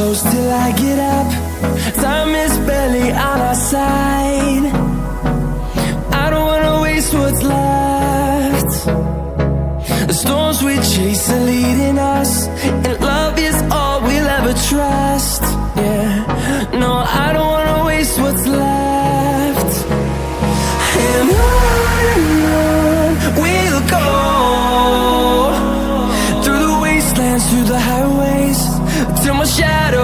close till I get up. Time is barely on our side. I don't wanna waste what's left. The storms we chase are leading us, and love is all we'll ever trust. Yeah, no, I don't wanna waste what's left. And on we'll go, through the wastelands, through the highways, till my shadow